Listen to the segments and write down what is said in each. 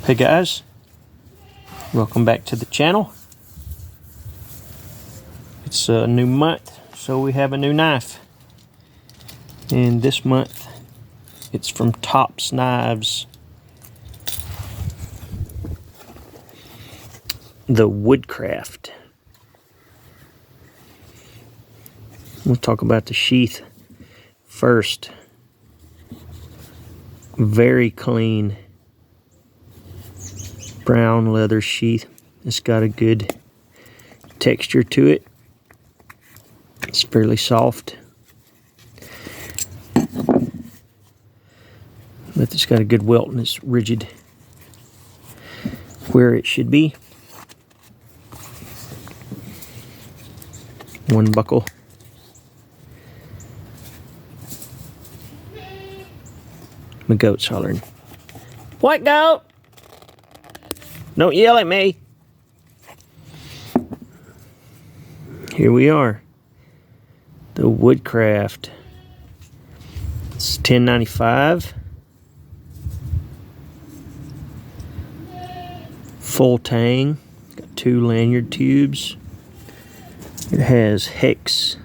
Hey guys, welcome back to the channel. It's a new month, so we have a new knife. And this month, it's from Tops Knives. The Woodcraft. We'll talk about the sheath first. Very clean brown leather sheath. It's got a good texture to it. It's fairly soft, but it's got a good welt and it's rigid where it should be. One buckle. My goat's hollering. What goat? Don't yell at me. Here we are. The Woodcraft. It's $10.95. Full tang. Got 2 lanyard tubes. It has hex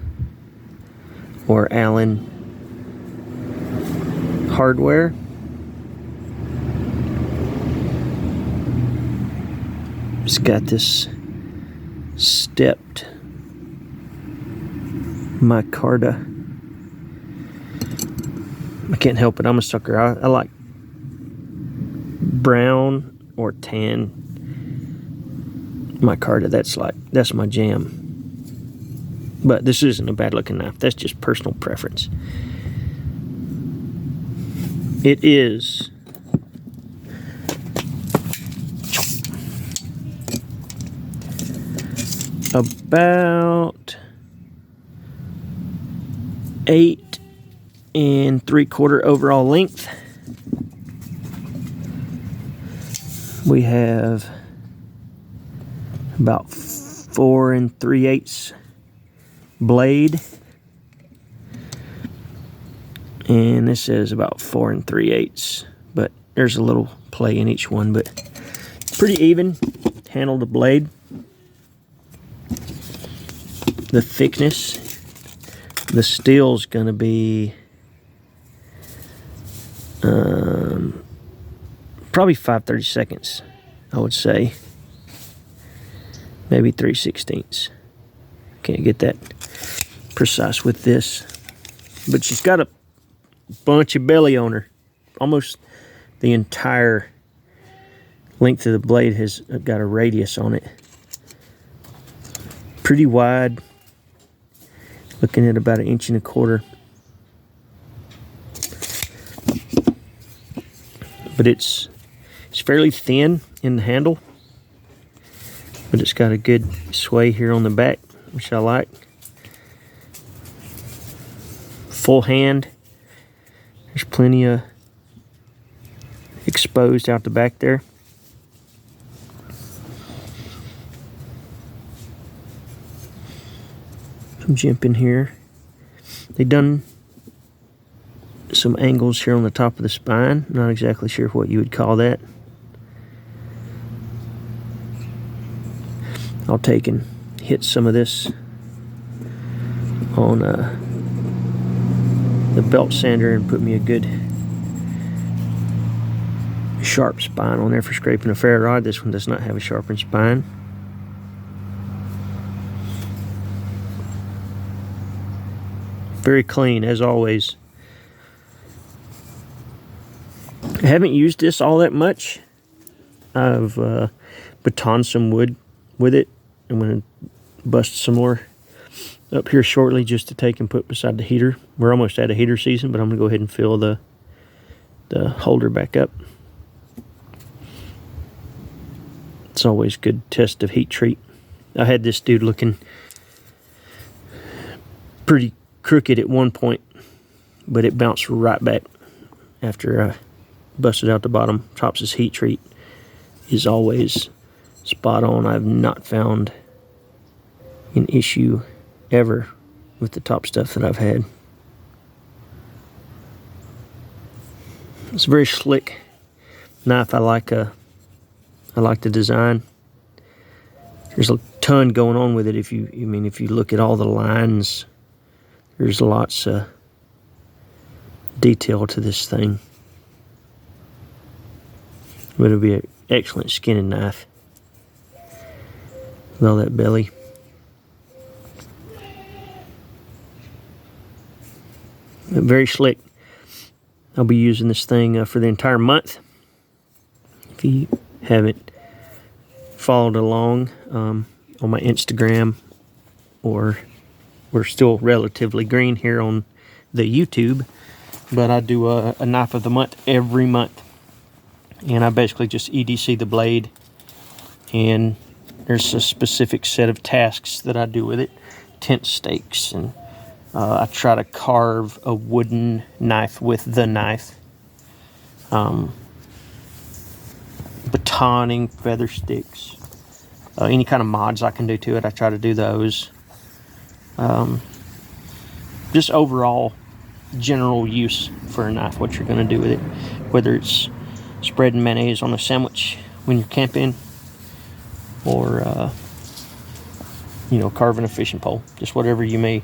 or Allen hardware. It's got this stepped micarta. I can't help it. I'm a sucker. I like brown or tan micarta. That's my jam. But this isn't a bad looking knife. That's just personal preference. It is about 8 3/4 overall length. We have about 4 3/8 blade, and this is about 4 3/8, but there's a little play in each one, but pretty even handle the blade. The thickness, the steel's gonna be probably 5/32, I would say. Maybe 3/16. Can't get that precise with this, but she's got a bunch of belly on her. Almost the entire length of the blade has got a radius on it. Pretty wide. Looking at about 1.25 inches. But it's fairly thin in the handle. But it's got a good sway here on the back, which I like. Full hand. There's plenty of exposed out the back there. Jump in here. They done some angles here on the top of the spine. Not exactly sure what you would call that. I'll take and hit some of this on the belt sander and put me a good sharp spine on there for scraping a ferro rod. This one does not have a sharpened spine. Very clean, as always. I haven't used this all that much. I've batoned some wood with it. I'm going to bust some more up here shortly just to take and put beside the heater. We're almost out of heater season, but I'm going to go ahead and fill the holder back up. It's always a good test of heat treat. I had this dude looking pretty crooked at one point, but it bounced right back after I busted out the bottom. Tops' heat treat is always spot on. I've not found an issue ever with the top stuff that I've had. It's a very slick knife. I like I like the design. There's a ton going on with it. If you look at all the lines, there's lots of detail to this thing. But it'll be an excellent skinning knife with all that belly. But very slick. I'll be using this thing for the entire month. If you haven't followed along on my Instagram, or we're still relatively green here on the YouTube, but I do a knife of the month every month. And I basically just EDC the blade, and there's a specific set of tasks that I do with it. Tent stakes, and I try to carve a wooden knife with the knife. Batoning, feather sticks, any kind of mods I can do to it, I try to do those. Just overall general use for a knife, what you're going to do with it, whether it's spreading mayonnaise on a sandwich when you're camping, or carving a fishing pole. Just whatever you may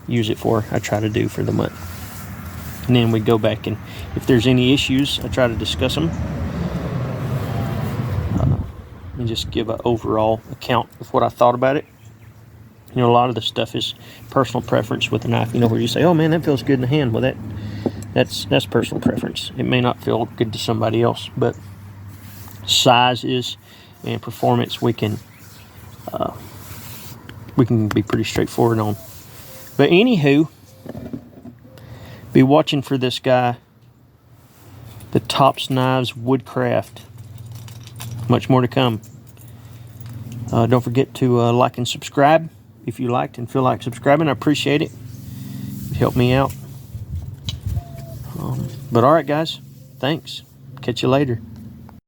use it for, I try to do for the month. And then we go back, and if there's any issues, I try to discuss them and just give an overall account of what I thought about it. A lot of the stuff is personal preference with the knife. Where you say, "Oh man, that feels good in the hand." Well, that's personal preference. It may not feel good to somebody else, but sizes and performance we can be pretty straightforward on. But anywho, be watching for this guy, the Tops Knives Woodcraft. Much more to come. Don't forget to like and subscribe if you liked and feel like subscribing. I appreciate it. It helped me out. But all right, guys. Thanks. Catch you later.